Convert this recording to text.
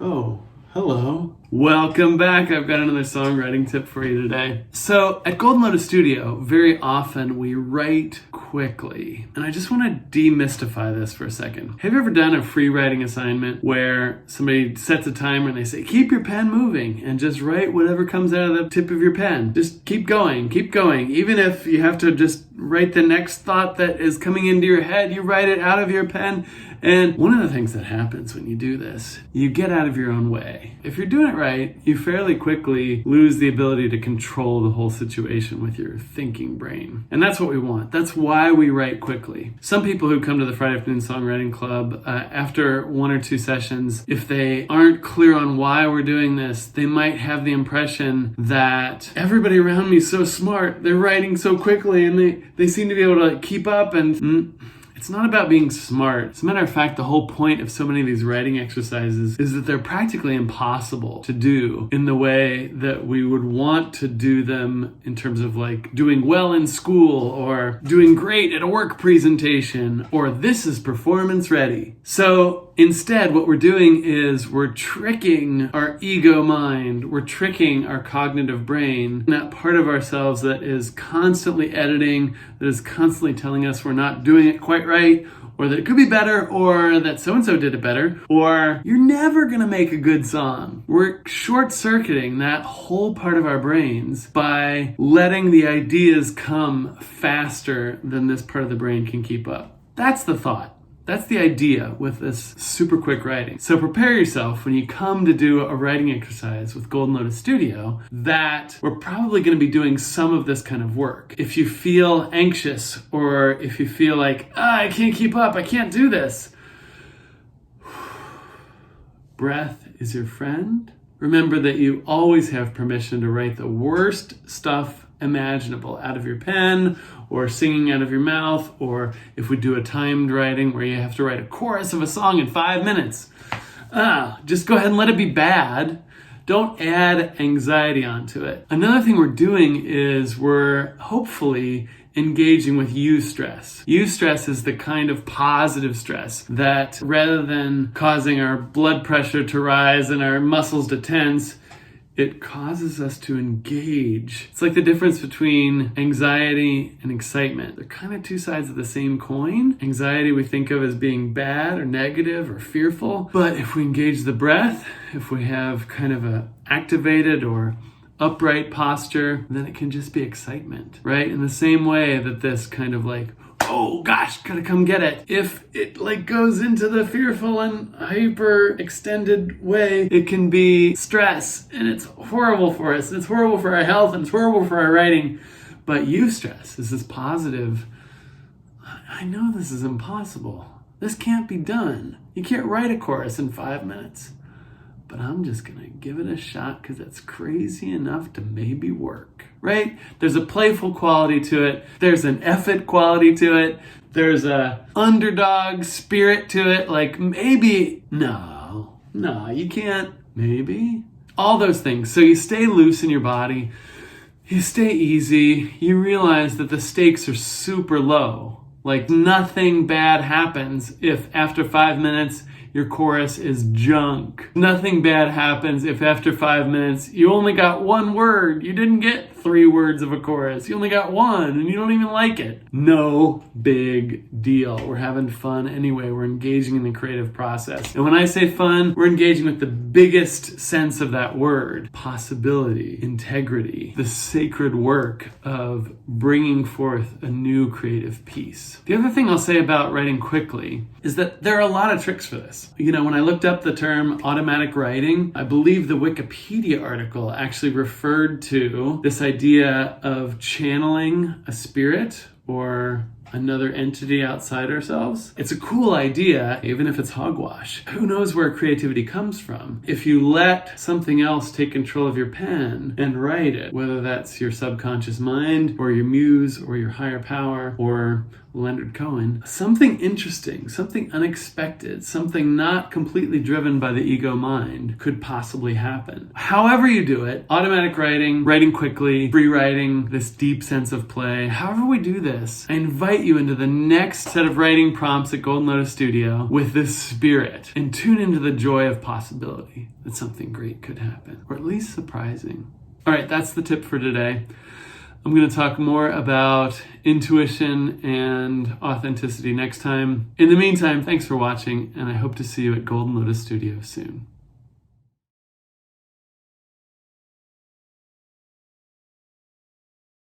Oh, hello. Welcome back. I've got another songwriting tip for you today. So at Golden Lotus Studio, very often we write quickly. And I just want to demystify this for a second. Have you ever done a free writing assignment where somebody sets a timer and they say, keep your pen moving and just write whatever comes out of the tip of your pen. Just keep going, keep going. Even if you have to just write the next thought that is coming into your head, you write it out of your pen. And one of the things that happens when you do this, you get out of your own way. If you're doing it right, you fairly quickly lose the ability to control the whole situation with your thinking brain. And that's what we want. That's why we write quickly. Some people who come to the Friday Afternoon Songwriting Club, after one or two sessions, if they aren't clear on why we're doing this, they might have the impression that everybody around me is so smart, they're writing so quickly, and they seem to be able to keep up, and it's not about being smart. As a matter of fact, the whole point of so many of these writing exercises is that they're practically impossible to do in the way that we would want to do them in terms of like doing well in school or doing great at a work presentation or this is performance ready. So instead, what we're doing is we're tricking our ego mind, we're tricking our cognitive brain, that part of ourselves that is constantly editing, that is constantly telling us we're not doing it quite right, or that it could be better, or that so-and-so did it better, or you're never gonna make a good song. We're short-circuiting that whole part of our brains by letting the ideas come faster than this part of the brain can keep up. That's the thought. That's the idea with this super quick writing. So prepare yourself when you come to do a writing exercise with Golden Lotus Studio that we're probably going to be doing some of this kind of work. If you feel anxious or if you feel like, I can't keep up, I can't do this. Breath is your friend. Remember that you always have permission to write the worst stuff imaginable out of your pen or singing out of your mouth, or if we do a timed writing where you have to write a chorus of a song in 5 minutes. Just go ahead and let it be bad. Don't add anxiety onto it. Another thing we're doing is we're hopefully engaging with eustress. Eustress is the kind of positive stress that rather than causing our blood pressure to rise and our muscles to tense, it causes us to engage. It's like the difference between anxiety and excitement. They're kind of two sides of the same coin. Anxiety we think of as being bad or negative or fearful. But if we engage the breath, if we have kind of a activated or upright posture, then it can just be excitement, right? In the same way that this kind of like, oh gosh, gotta come get it. If it like goes into the fearful and hyper extended way, it can be stress and it's horrible for us. It's horrible for our health and it's horrible for our writing. But eustress is this positive, I know this is impossible. This can't be done. You can't write a chorus in 5 minutes. But I'm just gonna give it a shot because it's crazy enough to maybe work, right? There's a playful quality to it. There's an effort quality to it. There's a underdog spirit to it. Like maybe, no, you can't, maybe. All those things. So you stay loose in your body. You stay easy. You realize that the stakes are super low. Like nothing bad happens if after 5 minutes, your chorus is junk. Nothing bad happens if after 5 minutes you only got one word. You didn't get 3 words of a chorus. You only got one and you don't even like it. No big deal. We're having fun anyway. We're engaging in the creative process. And when I say fun, we're engaging with the biggest sense of that word. Possibility, integrity, the sacred work of bringing forth a new creative piece. The other thing I'll say about writing quickly is that there are a lot of tricks for this. You know, when I looked up the term automatic writing, I believe the Wikipedia article actually referred to this idea of channeling a spirit or another entity outside ourselves. It's a cool idea, even if it's hogwash. Who knows where creativity comes from? If you let something else take control of your pen and write it, whether that's your subconscious mind or your muse or your higher power or Leonard Cohen, something interesting, something unexpected, something not completely driven by the ego mind could possibly happen. However you do it, automatic writing, writing quickly, free writing, this deep sense of play, however we do this, I invite you into the next set of writing prompts at Golden Lotus Studio with this spirit and tune into the joy of possibility that something great could happen, or at least surprising. All right, that's the tip for today. I'm going to talk more about intuition and authenticity next time. In the meantime, thanks for watching, and I hope to see you at Golden Lotus Studio soon.